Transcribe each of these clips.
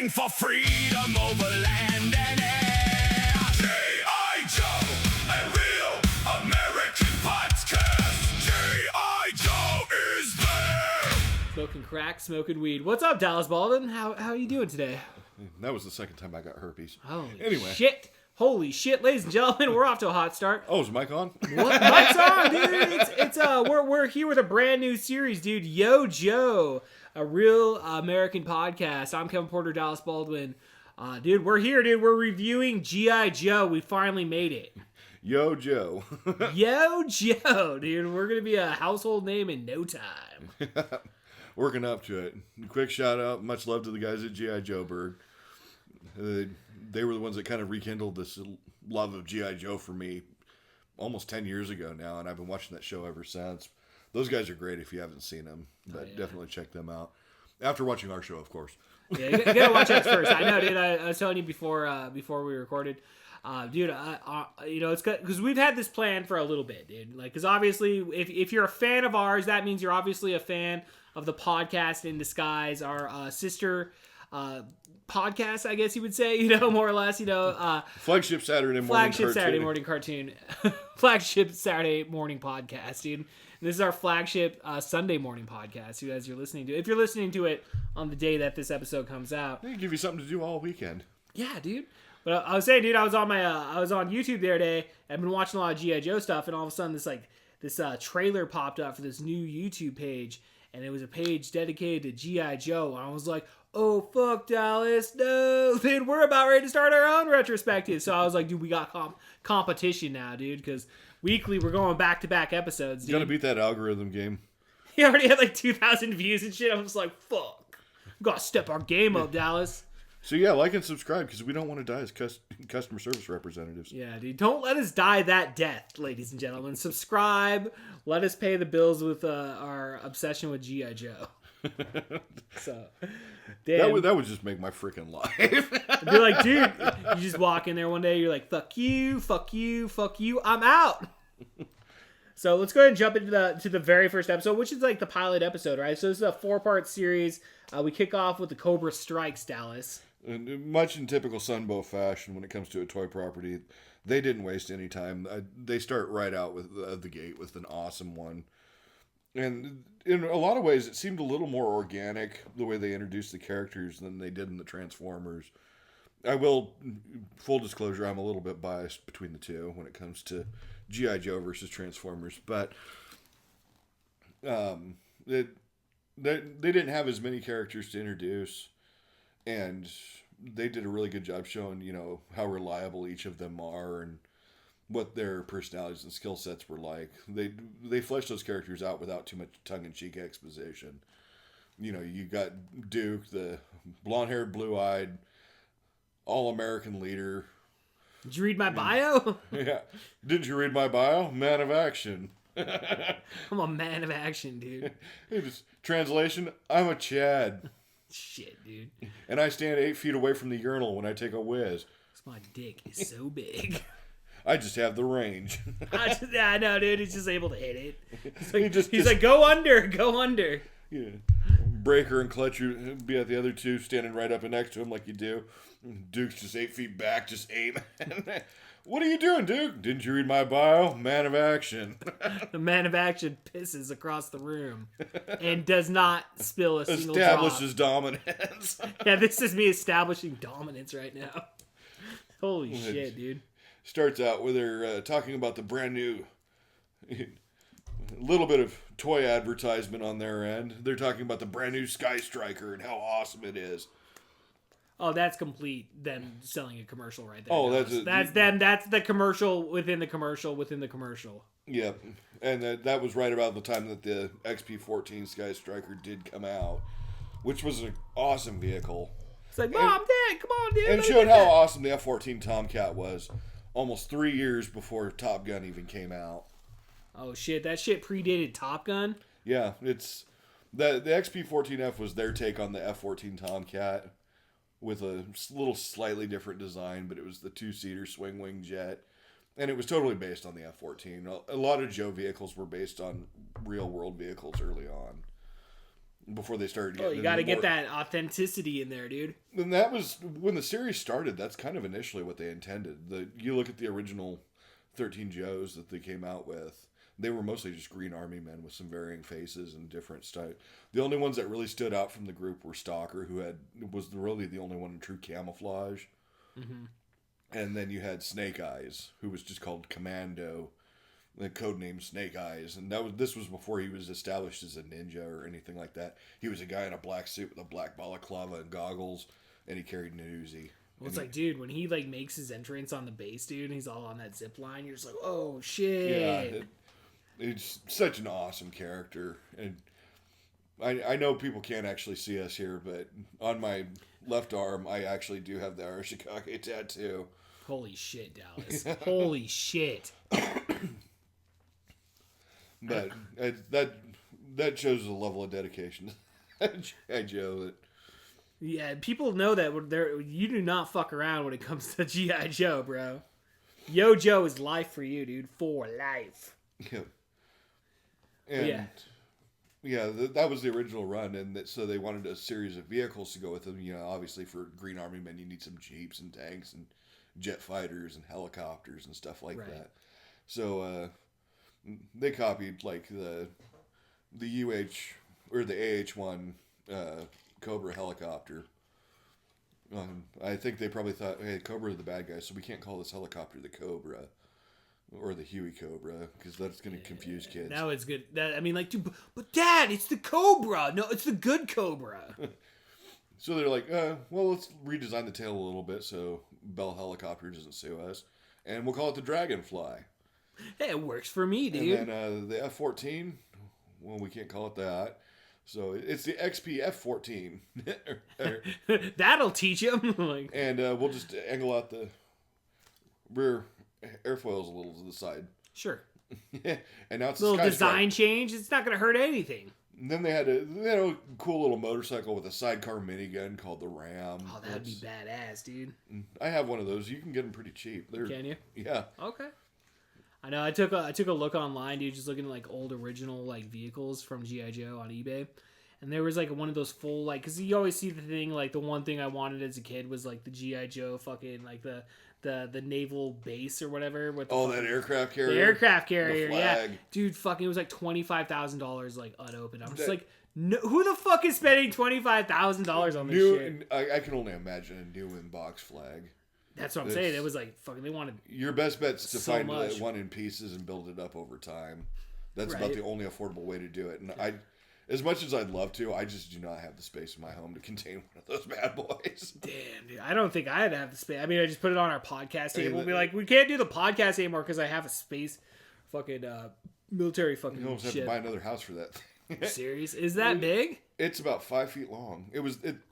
fighting for freedom over land and air. G.I. Joe, a real American podcast. G.I. Joe is there. Smoking crack, smoking weed. What's up, Dallas Baldwin? How are you doing today? That was the second time I got herpes. Anyway. Shit. Holy shit, ladies and gentlemen, we're off to a hot start. Oh, is Mike on? What? Mike's on, dude. We're here with a brand new series, dude. Yo Joe, a real American podcast. I'm Kevin Porter, Dallas Baldwin. Dude, we're here, dude. We're reviewing G.I. Joe. We finally made it. Yo Joe. Yo Joe, dude. We're gonna be a household name in no time. Working up to it. Quick shout out, much love to the guys at G.I. Joeberg. They were the ones that kind of rekindled this love of G.I. Joe for me almost 10 years ago now, and I've been watching that show ever since. Those guys are great if you haven't seen them, but definitely check them out. After watching our show, of course. Yeah, you gotta watch us first. I know, dude. I was telling you before we recorded. Dude, it's good because we've had this plan for a little bit, dude. Like, because obviously, if you're a fan of ours, that means you're obviously a fan of the podcast in disguise, our sister podcast, I guess you would say, more or less, Flagship Saturday morning cartoon. Flagship Saturday morning podcast, dude. And this is our flagship Sunday morning podcast, dude, as you're listening to it. If you're listening to it on the day that this episode comes out. They give you something to do all weekend. Yeah, dude. But I was saying, dude, I was on YouTube the other day. I've been watching a lot of G.I. Joe stuff, and all of a sudden this trailer popped up for this new YouTube page, and it was a page dedicated to G.I. Joe. And I was like, oh, fuck, Dallas, no. Dude, we're about ready to start our own retrospective. So I was like, dude, we got competition now, dude, because weekly we're going back-to-back episodes, dude. You gotta beat that algorithm game. He already had 2,000 views and shit. I was like, fuck. We gotta step our game up, Dallas. So yeah, like and subscribe because we don't want to die as customer service representatives. Yeah, dude. Don't let us die that death, ladies and gentlemen. Subscribe. Let us pay the bills with our obsession with G.I. Joe. So, damn. That would just make my freaking life. Be like, dude, you just walk in there one day, you're like, fuck you, fuck you, fuck you, I'm out. So let's go ahead and jump into the very first episode, which is the pilot episode, right? So this is a 4-part series. We kick off with the Cobra Strikes, Dallas. And much in typical Sunbow fashion when it comes to a toy property, they didn't waste any time. They start right out with the gate with an awesome one. And in a lot of ways, it seemed a little more organic the way they introduced the characters than they did in the Transformers. I will, full disclosure, I'm a little bit biased between the two when it comes to G.I. Joe versus Transformers. But they didn't have as many characters to introduce. And they did a really good job showing, how reliable each of them are and what their personalities and skill sets were like. They fleshed those characters out without too much tongue-in-cheek exposition. You got Duke, the blonde-haired, blue-eyed, all-American leader. Did you read my bio? Yeah. Didn't you read my bio? Man of action. I'm a man of action, dude. Translation, I'm a Chad. Shit, dude. And I stand 8 feet away from the urinal when I take a whiz. My dick is so big. I just have the range. I know, dude. He's just able to hit it. He's like, go under. Yeah. Breaker and Clutch would be at the other two, standing right up and next to him like you do. Duke's just 8 feet back, just aiming. What are you doing, Duke? Didn't you read my bio? Man of action. The man of action pisses across the room and does not spill a single drop. Establishes dominance. Yeah, this is me establishing dominance right now. Holy shit, dude. Starts out with her talking about the brand new, little bit of toy advertisement on their end. They're talking about the brand new Sky Striker and how awesome it is. Oh, that's complete. Them selling a commercial right there. Oh, that's them. That's the commercial within the commercial within the commercial. Yep, and that was right about the time that the XP-14 Sky Striker did come out, which was an awesome vehicle. It's like, Mom, Dad, come on, dude. And showed how awesome the F-14 Tomcat was almost 3 years before Top Gun even came out. Oh, shit. That shit predated Top Gun? Yeah, it's... The XP-14F was their take on the F-14 Tomcat with a little slightly different design, but it was the 2-seater swing-wing jet. And it was totally based on the F-14. A lot of Joe vehicles were based on real-world vehicles early on. before they started Oh, getting you got to into get more. that authenticity in there, dude. And that was when the series started. That's kind of initially what they intended. You look at the original 13 Joes that they came out with. They were mostly just Green Army men with some varying faces and different style. The only ones that really stood out from the group were Stalker, who was really the only one in true camouflage. Mm-hmm. And then you had Snake Eyes, who was just called Commando, the code name Snake Eyes, and this was before he was established as a ninja or anything like that. He was a guy in a black suit with a black balaclava and goggles, and he carried an Uzi. Well, it's like, dude, when he like makes his entrance on the base, dude, and he's all on that zip line, you're just like, oh shit. Yeah, it's such an awesome character, and I know people can't actually see us here, but on my left arm, I actually do have the Arashikage tattoo. Holy shit, Dallas. Holy shit. But that shows the level of dedication to G.I. Joe. That Yeah, people know that you do not fuck around when it comes to G.I. Joe, bro. Yo Joe is life for you, dude. For life. yeah, and that was the original run, and so they wanted a series of vehicles to go with them. You know, obviously for Green Army men, you need some jeeps and tanks and jet fighters and helicopters and stuff like that. So they copied like the UH or the AH-1 Cobra helicopter. I think they probably thought, hey, Cobra are the bad guys, so we can't call this helicopter the Cobra or the Huey Cobra because that's going to confuse kids. Now it's good. I mean, like, dude, but Dad, it's the Cobra. No, it's the good Cobra. So they're like, well, let's redesign the tail a little bit so Bell Helicopter doesn't sue us, and we'll call it the Dragonfly. Hey, it works for me, dude. And then the F-14, well, we can't call it that. So it's the XP F-14. That'll teach him. Like, And we'll just angle out the rear airfoils a little to the side. sure. And now it's Little a Sky design Strike. change. It's not going to hurt anything. And then they had a cool little motorcycle with a sidecar minigun called the Ram. Oh, that'd be badass, dude. I have one of those. You can get them pretty cheap. Can you? Yeah. Okay. I know. I took a look online, dude, just looking at like old original like vehicles from G.I. Joe on eBay, and there was like one of those full like, because you always see the thing like the one thing I wanted as a kid was like the G.I. Joe fucking like the naval base or whatever with That aircraft carrier. the aircraft carrier, The yeah, flag. dude, fucking it was like $25,000 like unopened. I'm just like, no, who the fuck is spending $25,000 on this shit? I can only imagine a new in-box flag. That's what I'm saying. It was like fucking. They wanted. Your best bet's to So find much. one in pieces and build it up over time. That's Right. about the only affordable way to do it. And as much as I'd love to, I just do not have the space in my home to contain one of those bad boys. Damn, dude. I don't think I'd have the space. I mean, I just put it on our podcast I mean, table. We'll be like, we can't do the podcast anymore because I have a space fucking military fucking You almost have to shit. buy another house for that thing. Serious? Is that big? It's about 5 feet long.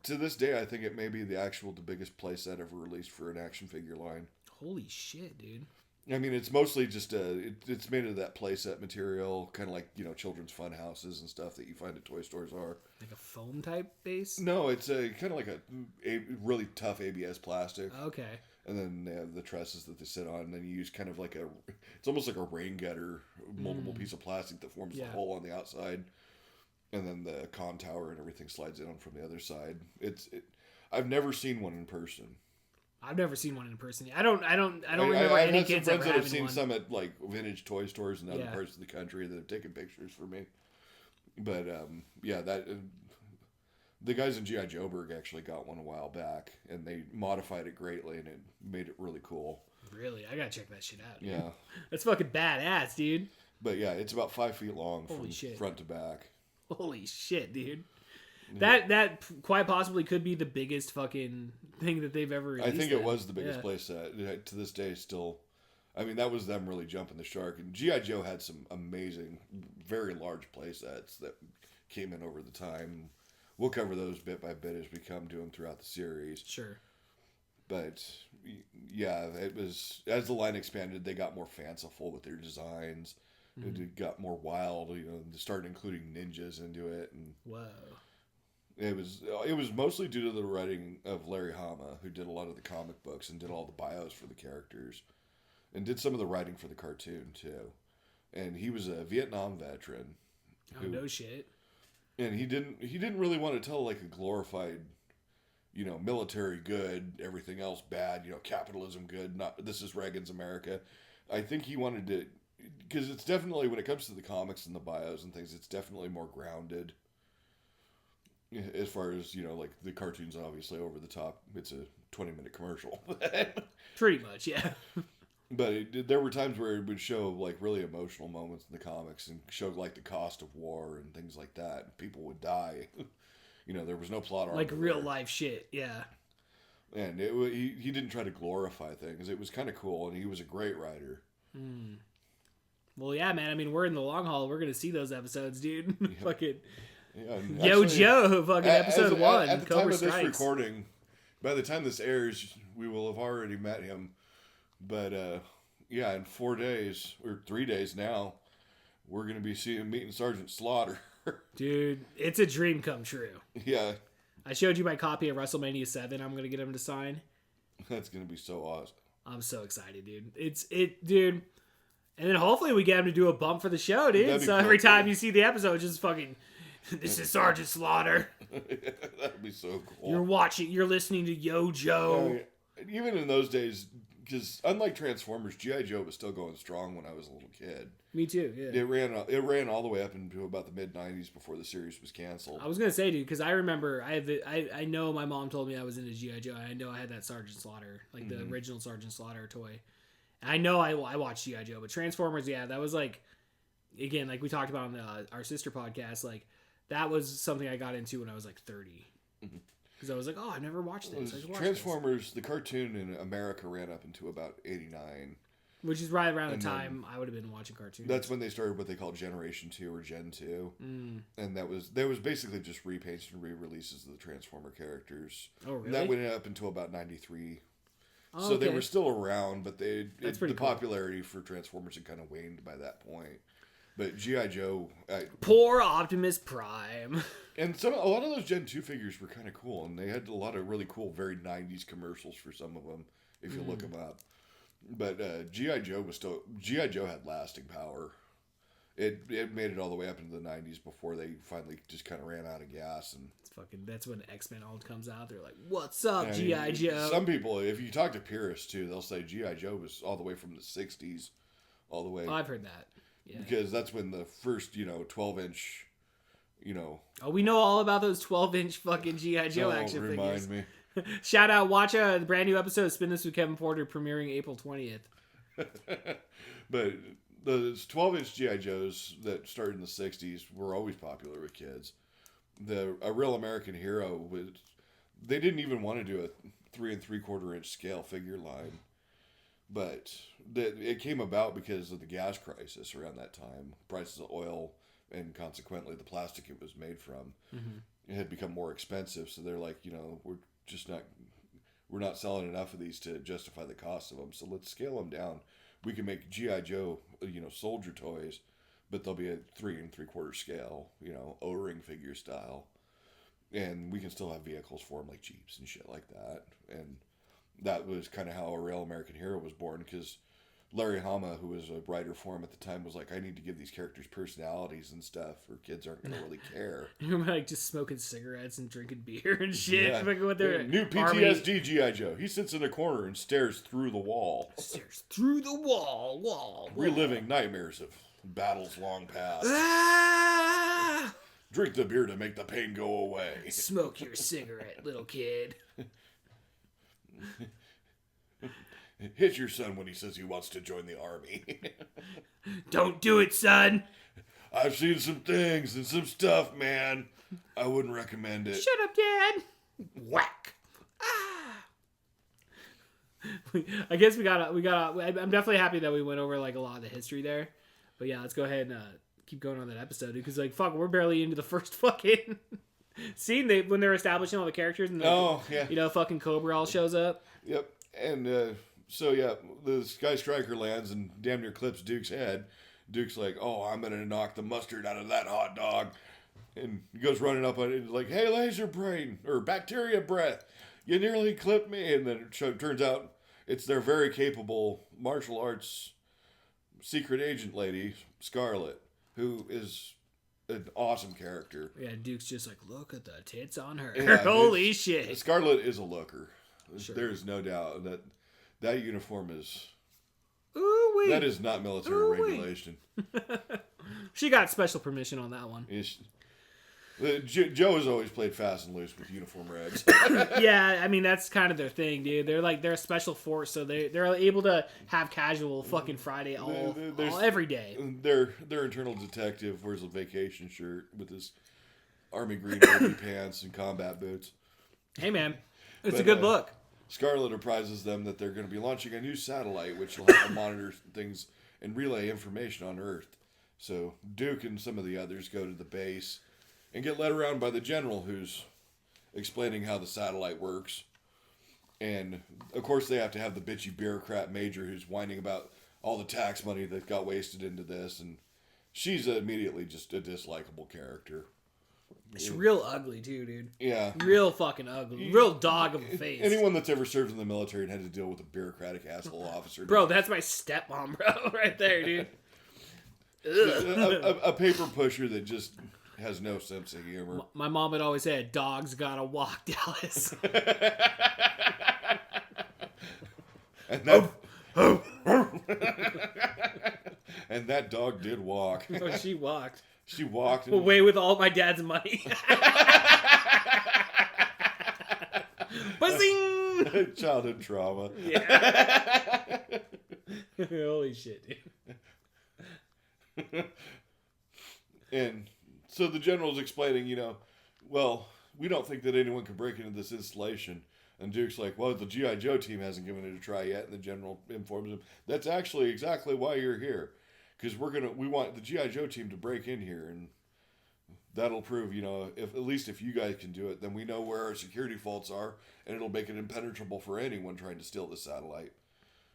To this day, I think it may be the biggest playset ever released for an action figure line. Holy shit, dude. I mean, it's mostly just it's made of that playset material, kind of like, children's fun houses and stuff that you find at toy stores are. Like a foam type base? No, it's kind of like a really tough ABS plastic. Okay. And then they have the trusses that they sit on, and then you use kind of like it's almost like a rain gutter, multiple piece of plastic that forms the hole on the outside. And then the con tower and everything slides in from the other side. I've never seen one in person. I've never seen one in person. I don't remember any had some kids ever friends that have having seen one. some at like vintage toy stores in other Yeah. parts of the country that have taken pictures for me. But the guys in G.I. Joeberg actually got one a while back, and they modified it greatly, and it made it really cool. Really? I gotta check that shit out. Dude. Yeah. That's fucking badass, dude. But yeah, it's about 5 feet long Holy from shit. front to back. Holy shit, dude. That quite possibly could be the biggest fucking thing that they've ever released. I think it was the biggest Yeah. playset. To this day, still. I mean, that was them really jumping the shark. And G.I. Joe had some amazing, very large playsets that came in over the time. We'll cover those bit by bit as we come to them throughout the series. Sure. But yeah, it was, as the line expanded, they got more fanciful with their designs. It got more wild. They started including ninjas into it, and Whoa. it was mostly due to the writing of Larry Hama, who did a lot of the comic books and did all the bios for the characters, and did some of the writing for the cartoon too. And he was a Vietnam veteran. Oh, no shit. And he didn't really want to tell like a glorified, military good, everything else bad, capitalism good, not this is Reagan's America. I think he wanted to, because it's definitely, when it comes to the comics and the bios and things, it's definitely more grounded. As far as, like the cartoons, obviously over the top. It's a 20-minute commercial. Pretty much, yeah. But there were times where it would show like really emotional moments in the comics and show like the cost of war and things like that. People would die. There was no plot arc. Like real life shit, yeah. And he didn't try to glorify things. It was kind of cool, and he was a great writer. Well, yeah, man. I mean, we're in the long haul. We're gonna see those episodes, dude. Yeah. Fucking Yeah, Yo Joe, fucking episode 1. At the Cobra time of this Strikes. recording, by the time this airs, we will have already met him. But in 4 days or 3 days now, we're gonna be meeting Sergeant Slaughter. Dude, it's a dream come true. Yeah, I showed you my copy of WrestleMania 7. I'm gonna get him to sign. that's gonna be so awesome. I'm so excited, dude. Dude. And then hopefully we get him to do a bump for the show, dude. That'd be So cool, every time dude. you see the episode, just fucking, this is Sergeant Slaughter. That'd be so cool. You're listening to Yo Joe. Even in those days, because unlike Transformers, G.I. Joe was still going strong when I was a little kid. Me too, yeah. It ran all the way up into about the mid-90s before the series was canceled. I was gonna say, dude, because I remember I know my mom told me I was into G.I. Joe. I know I had that Sergeant Slaughter, like the original Sergeant Slaughter toy. And I know I watched G.I. Joe, but Transformers, yeah, that was like, again, like we talked about on our sister podcast, like that was something I got into when I was like 30. Because I was like, oh, I've never watched this. I should watch Transformers, the cartoon in America ran up into about 89. Which is right around the And time I would have been watching cartoons. That's when they started what they call Generation 2 or Gen 2. And that was basically just repaints and re-releases of the Transformer characters. Oh, really? And that went up until about 93. Oh, So they okay. were still around, but the pretty cool. popularity for Transformers had kind of waned by that point. But G.I. Joe... Poor Optimus Prime. And a lot of those Gen 2 figures were kind of cool, and they had a lot of really cool, very 90s commercials for some of them, if you look them up. But G.I. Joe had lasting power. It made it all the way up into the 90s before they finally just kind of ran out of gas. And That's when X-Men all comes out. They're like, what's up, I mean, G.I. Joe? Some people, if you talk to purists too, they'll say G.I. Joe was all the way from the 60s, all the way. Oh, I've heard that. Yeah. Because that's when the first, 12-inch, Oh, we know all about those 12-inch fucking G.I. Joe don't action remind figures. me. Shout out, watch the brand new episode of Spin This with Kevin Porter premiering April 20th. But those 12-inch G.I. Joes that started in the 60s were always popular with kids. A Real American Hero they didn't even want to do a 3 3/4-inch scale figure line. But it came about because of the gas crisis around that time. Prices of oil and consequently the plastic it was made from it had become more expensive. So they're like, we're not selling enough of these to justify the cost of them. So let's scale them down. We can make G.I. Joe, soldier toys, but they'll be at 3 3/4 scale, O-ring figure style. And we can still have vehicles for them like Jeeps and shit like that. And that was kind of how A Real American Hero was born, because Larry Hama, who was a writer for him at the time, was like, I need to give these characters personalities and stuff, or kids aren't going to really care. You're like just smoking cigarettes and drinking beer and shit. Yeah. Fucking with their New PTSD G.I. Joe. He sits in a corner and stares through the wall, Stares through the wall. reliving nightmares of battles long past. Ah! Drink the beer to make the pain go away. Smoke your cigarette, little kid. Hit your son when he says he wants to join the army. Don't do it, son. I've seen some things and some stuff, man. I wouldn't recommend it. Shut up, Dad. Whack. I guess we got. I'm definitely happy that we went over like a lot of the history there. But yeah, let's go ahead and keep going on that episode, because like fuck, we're barely into the first fucking scene when they're establishing all the characters and fucking Cobra all shows up. Yep. And so yeah, the Sky Striker lands and damn near clips Duke's head. Duke's like, "Oh, I'm gonna knock the mustard out of that hot dog," and he goes running up on it like, "Hey, laser brain or bacteria breath, you nearly clipped me." And then it turns out it's their very capable martial arts secret agent lady, Scarlet, who is an awesome character. Yeah, Duke's just like, look at the tits on her. Yeah, Holy shit. Scarlet is a looker. Sure. There is no doubt that uniform is... Ooh-wee. That is not military regulation. She got special permission on that one. Joe has always played fast and loose with uniform regs. Yeah, I mean, that's kind of their thing, dude. They're a special force, so they're able to have casual fucking Friday every day. Their internal detective wears a vacation shirt with his army green army pants and combat boots. Hey, man. It's a good look. Scarlet apprises them that they're going to be launching a new satellite which will help them monitor things and relay information on Earth. So Duke and some of the others go to the base and get led around by the general who's explaining how the satellite works. And, of course, they have to have the bitchy bureaucrat major who's whining about all the tax money that got wasted into this. And she's immediately just a dislikable character. She's real ugly, too, dude. Yeah. Real fucking ugly. Real dog of a face. Anyone that's ever served in the military and had to deal with a bureaucratic asshole officer. Bro, that's my stepmom, bro. Right there, dude. a paper pusher that just has no sense of humor. My mom had always said, dogs gotta walk, Dallas. And that, and that dog did walk. Oh, she walked. She walked. Away with all my dad's money. Buzzing! Childhood trauma. Yeah. Holy shit, dude. And so the general's explaining, well, we don't think that anyone can break into this installation. And Duke's like, well, the G.I. Joe team hasn't given it a try yet. And the general informs him, that's actually exactly why you're here. Because we want the G.I. Joe team to break in here. And that'll prove, if at least if you guys can do it, then we know where our security faults are. And it'll make it impenetrable for anyone trying to steal the satellite.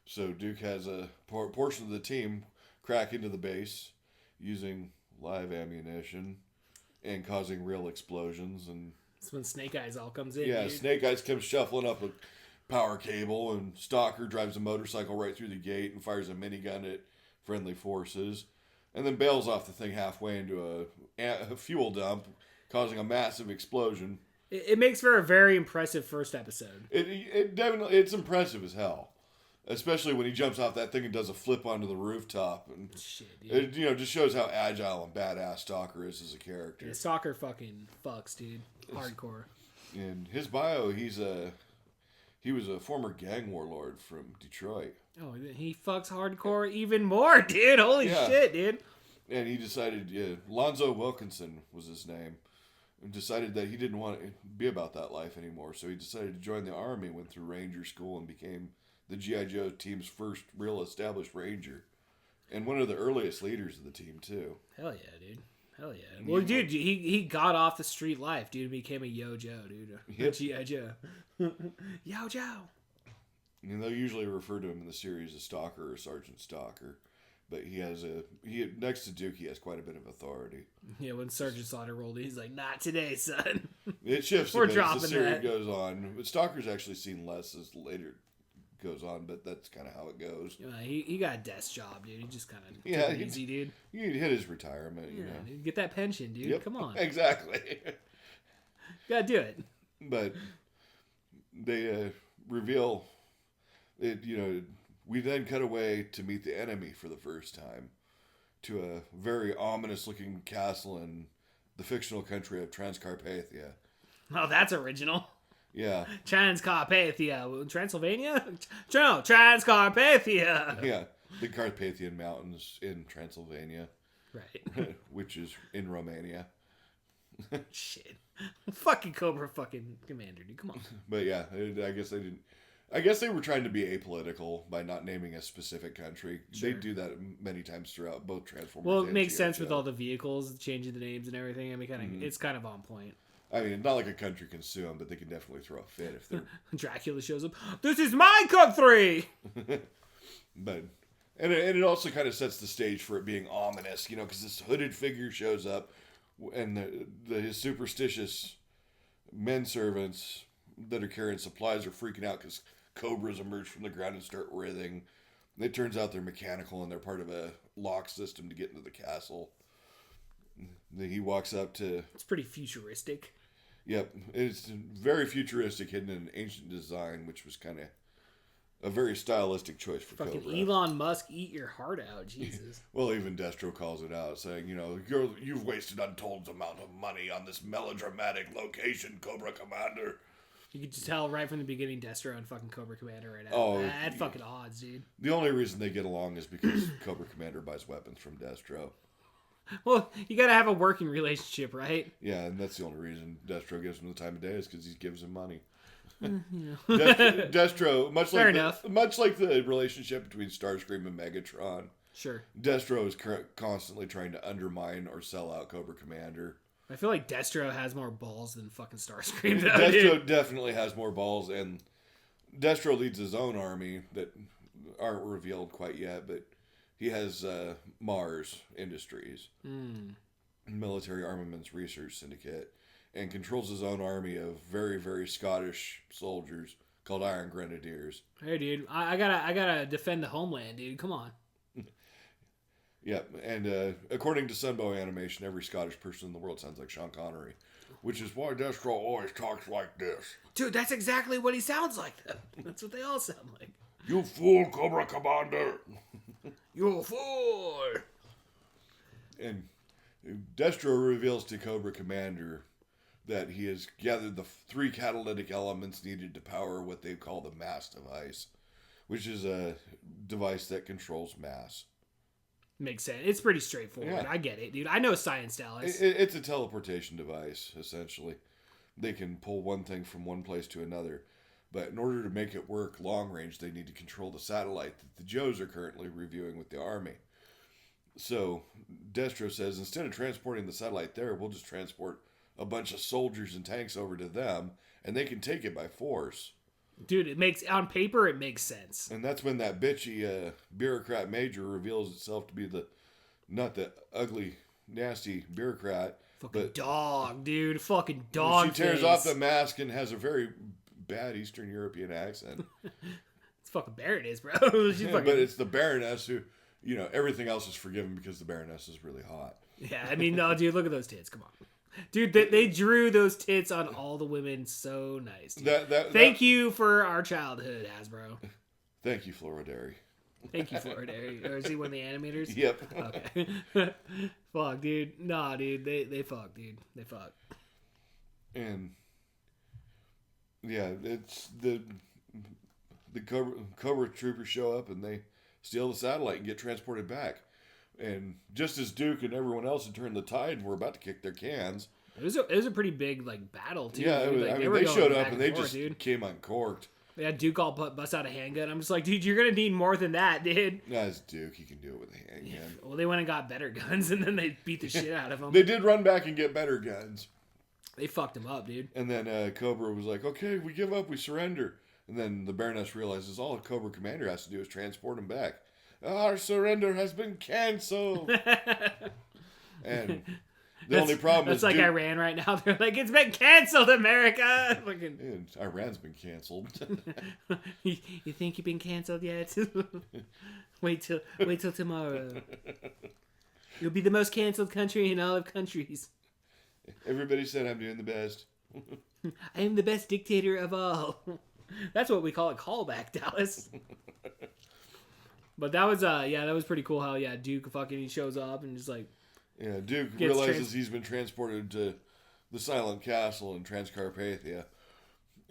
So Duke has a portion of the team crack into the base using live ammunition and causing real explosions. And that's when Snake Eyes all comes in. yeah, dude. Snake Eyes comes shuffling up a power cable, and Stalker drives a motorcycle right through the gate and fires a minigun at friendly forces, and then bails off the thing halfway into a fuel dump, causing a massive explosion. It makes for a very impressive first episode. It definitely, it's impressive as hell. Especially when he jumps off that thing and does a flip onto the rooftop. And shit, dude. It, just shows how agile and badass Stalker is as a character. Yeah, Stalker fucking fucks, dude. Hardcore. In his bio, he was a former gang warlord from Detroit. Oh, he fucks hardcore even more, dude. Holy shit, dude. And he decided, Lonzo Wilkinson was his name, and decided that he didn't want to be about that life anymore. So he decided to join the Army, went through Ranger School, and became the G.I. Joe team's first real established Ranger. And one of the earliest leaders of the team, too. Hell yeah, dude. Hell yeah. Well, dude, he got off the street life, dude, and became a Yo Joe, dude. Yep. G.I. Joe. Yo Joe. And they'll usually refer to him in the series as Stalker or Sergeant Stalker. But next to Duke, he has quite a bit of authority. Yeah, when Sergeant Slaughter rolled in, he's like, not today, son. It shifts We're a bit as dropping the series that. goes on. But Stalker's actually seen less as later goes on, but that's kind of how it goes. He got a desk job, dude. He just kind of took it easy, dude. He hit his retirement, Dude, get that pension, dude. Yep, Come on. Exactly. You gotta do it. But they reveal it, we then cut away to meet the enemy for the first time to a very ominous looking castle in the fictional country of Transcarpathia. Oh, that's original. Yeah. Transcarpathia. Transylvania? No, Transcarpathia. Yeah. The Carpathian Mountains in Transylvania. Right. Which is in Romania. Shit. Fucking Cobra fucking Commander, dude. Come on. But yeah, I guess they didn't. I guess they were trying to be apolitical by not naming a specific country. Sure. They do that many times throughout both Transformers. Well, it and makes G.I. sense Joe. with all the vehicles, changing the names and everything. I mean, it's kind of on point. I mean, not like a country can sue them, but they can definitely throw a fit if they're. Dracula shows up. This is my country! But and it also kind of sets the stage for it being ominous, because this hooded figure shows up, and his superstitious men servants that are carrying supplies are freaking out because cobras emerge from the ground and start writhing. It turns out they're mechanical and they're part of a lock system to get into the castle. He walks up to. It's pretty futuristic. Yep, it's very futuristic, hidden in an ancient design, which was kind of a very stylistic choice for Fucking Cobra. Elon Musk, eat your heart out, Jesus. Well, even Destro calls it out, saying, you've wasted untold amount of money on this melodramatic location, Cobra Commander. You could just tell right from the beginning Destro and fucking Cobra Commander right now. Oh, At fucking odds, dude. The only reason they get along is because Cobra Commander buys weapons from Destro. Well, you gotta have a working relationship, right? Yeah, and that's the only reason Destro gives him the time of day is because he gives him money. You Destro, much like the relationship between Starscream and Megatron, Sure. Destro is constantly trying to undermine or sell out Cobra Commander. I feel like Destro has more balls than fucking Starscream, though, Destro dude. definitely has more balls, and Destro leads his own army that aren't revealed quite yet, but he has Mars Industries, Military Armaments Research Syndicate, and controls his own army of very, very Scottish soldiers called Iron Grenadiers. Hey, dude, I gotta defend the homeland, dude. Come on. Yep, and according to Sunbow Animation, every Scottish person in the world sounds like Sean Connery, which is why Destro always talks like this. Dude, that's exactly what he sounds like, though. That's what they all sound like. You fool, Cobra Commander! You a fool! And Destro reveals to Cobra Commander that he has gathered the 3 catalytic elements needed to power what they call the mass device, which is a device that controls mass. Makes sense. It's pretty straightforward. Yeah. I get it, dude. I know science, Dallas. It's a teleportation device, essentially. They can pull one thing from one place to another. But in order to make it work long range, they need to control the satellite that the Joes are currently reviewing with the Army. So Destro says, instead of transporting the satellite there, we'll just transport a bunch of soldiers and tanks over to them, and they can take it by force. Dude, on paper, it makes sense. And that's when that bitchy bureaucrat major reveals itself to be not the ugly, nasty bureaucrat. Fucking but dog, dude. Fucking dog. she tears face. off the mask and has a very bad Eastern European accent. It's fucking Baroness, bro. She's Yeah, fucking... but it's the Baroness who, everything else is forgiven because the Baroness is really hot. Yeah, I mean, no, dude, look at those tits. Come on. Dude, they drew those tits on all the women so nice. Dude. Thank you for our childhood, Hasbro. Thank you, Floridary. Thank you for it. Or is he one of the animators? Yep. Okay. Fuck, dude. Nah, dude. They fuck, dude. They fuck. And yeah, it's the Cobra troopers show up and they steal the satellite and get transported back. And just as Duke and everyone else had turned the tide and were about to kick their cans. It was a pretty big battle too. Yeah, dude. they showed up and they forth, just dude. came uncorked. They had Duke all bust out a handgun. I'm just like, dude, you're gonna need more than that, dude. Nah, it's Duke. He can do it with a handgun. Well, they went and got better guns, and then they beat the shit out of him. They did run back and get better guns. They fucked him up, dude. And then Cobra was like, okay, we give up, we surrender. And then the Baroness realizes all Cobra Commander has to do is transport him back. Our surrender has been canceled. And the only problem is that's like Duke, Iran right now. They're like, it's been canceled, America. Fucking, and Iran's been canceled. you think you've been canceled yet? wait till tomorrow. You'll be the most canceled country in all of countries. Everybody said I'm doing the best. I am the best dictator of all. That's what we call a callback, Dallas. But that was pretty cool how Duke fucking he shows up and just like Duke realizes he's been transported to the Silent Castle in Transcarpathia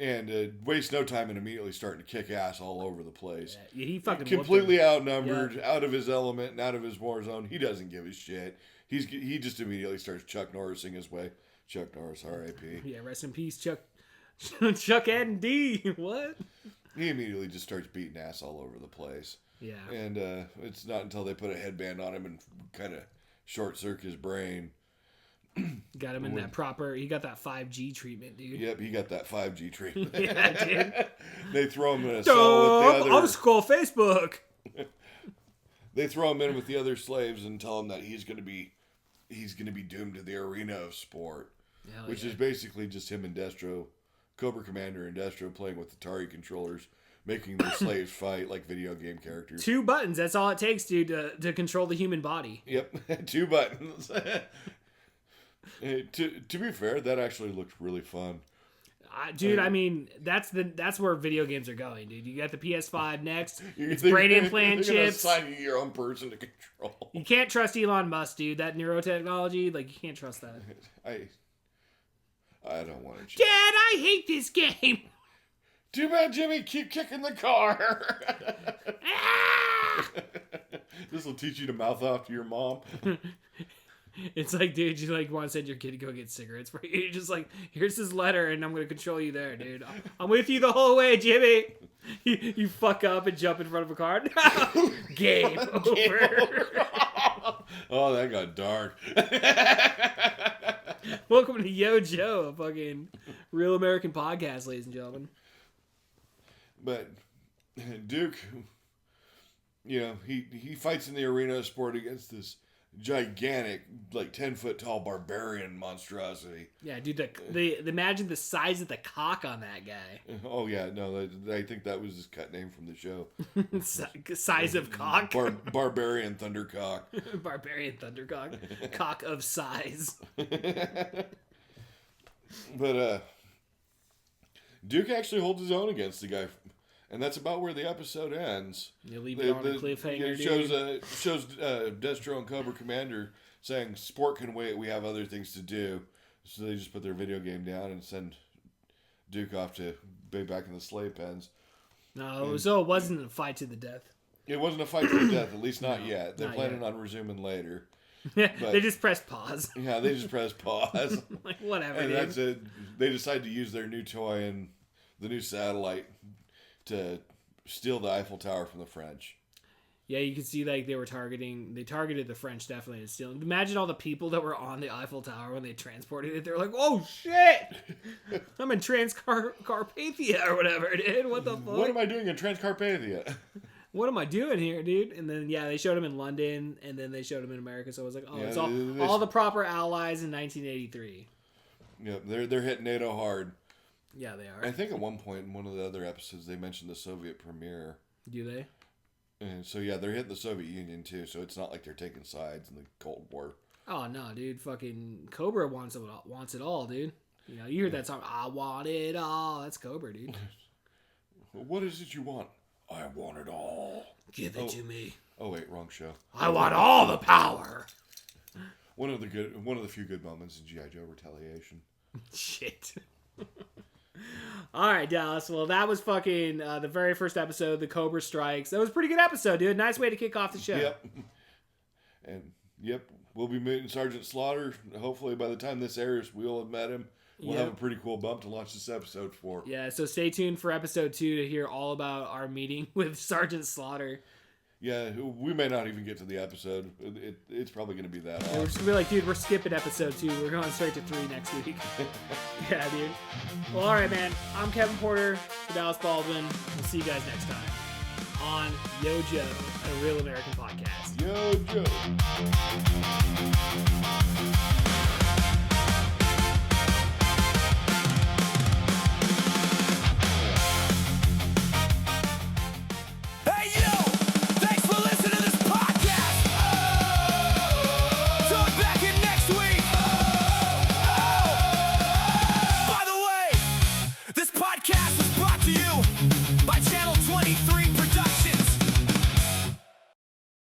and wastes no time in immediately starting to kick ass all over the place. Yeah, he fucking completely outnumbered, out of his element and out of his war zone. He doesn't give a shit. He just immediately starts Chuck Norrising his way. Chuck Norris, R.I.P. Yeah, rest in peace, Chuck. Chuck and D. What? He immediately just starts beating ass all over the place. Yeah. And it's not until they put a headband on him and kind of short circuit his brain. Got him in that proper. He got that 5G treatment, dude. Yep, he got that 5G treatment. Yeah, dude. They throw him in a cell with the other. I'll just call Facebook. They throw him in with the other slaves and tell him that he's going to be doomed to the arena of sport, which is basically just him and Destro, Cobra Commander and Destro playing with Atari controllers, making their slaves fight like video game characters. 2 buttons. That's all it takes, dude, to control the human body. Yep, 2 buttons. Hey, to be fair, that actually looked really fun. Dude, I mean, that's where video games are going, dude. You got the PS5 next. It's They- brain they're implant gonna chips. assign you your own person to control. You can't trust Elon Musk, dude. That neurotechnology, like, you can't trust that. I don't want to. Dad, I hate this game. Too bad, Jimmy. Keep kicking the car. Ah! This will teach you to mouth off to your mom. It's like, dude, you like want to send your kid to go get cigarettes for you. You're just like, here's his letter, and I'm gonna control you there, dude. I'm with you the whole way, Jimmy. You fuck up and jump in front of a car. No! Game over. Oh, that got dark. Welcome to Yo Joe, a fucking real American podcast, ladies and gentlemen. But Duke, you know, he fights in the arena of sport against this gigantic, like 10-foot tall barbarian monstrosity. Yeah, dude, imagine the size of the cock on that guy. Oh yeah, no, I think that was his cut name from the show. Size of cock. Barbarian Thundercock. Barbarian Thundercock. Cock of size. But Duke actually holds his own against the guy, and that's about where the episode ends. You leave it on a cliffhanger, It shows Destro and Cobra Commander saying, "Sport can wait. We have other things to do." So they just put their video game down and send Duke off to be back in the slave pens. No, so it wasn't a fight to the death. It wasn't a fight to the death, at least not yet. They're not planning yet. on resuming later. They just pressed pause. Yeah, they just press pause. Like, whatever, And dude. that's it. They decide to use their new toy and the new satellite to steal the Eiffel Tower from the French. Yeah, you can see like they targeted the French definitely and stealing. Imagine all the people that were on the Eiffel Tower when they transported it. They were like, "Oh shit, I'm in Transcarpathia or whatever, dude. What the fuck? What am I doing in Transcarpathia? What am I doing here, dude?" And then they showed him in London, and then they showed him in America. So I was like, "Oh, Yeah, it's all the proper allies in 1983." Yep, they're hitting NATO hard. Yeah, they are. I think at one point in one of the other episodes they mentioned the Soviet premiere. Do they? And so yeah, they're hitting the Soviet Union too. So it's not like they're taking sides in the Cold War. Oh no, dude! Fucking Cobra wants it all, dude. You know, you heard that song, "I Want It All." That's Cobra, dude. What is it you want? I want it all. Give it to me. Oh wait, wrong show. I want all the power. One of the few good moments in G.I. Joe Retaliation. Shit. All right, Dallas. Well, that was fucking the very first episode, the Cobra Strikes. That was a pretty good episode, dude. Nice way to kick off the show. Yep. And yep, we'll be meeting Sergeant Slaughter. Hopefully, by the time this airs, we'll have met him. We'll have a pretty cool bump to launch this episode for. Yeah, so stay tuned for episode 2 to hear all about our meeting with Sergeant Slaughter. Yeah, we may not even get to the episode. It's probably going to be that We're off. just gonna be like, dude, we're skipping episode 2. We're going straight to 3 next week. Yeah, dude. Well, all right, man. I'm Kevin Porter for Dallas Baldwin. We'll see you guys next time on Yo Joe, a real American podcast. Yo, Joe.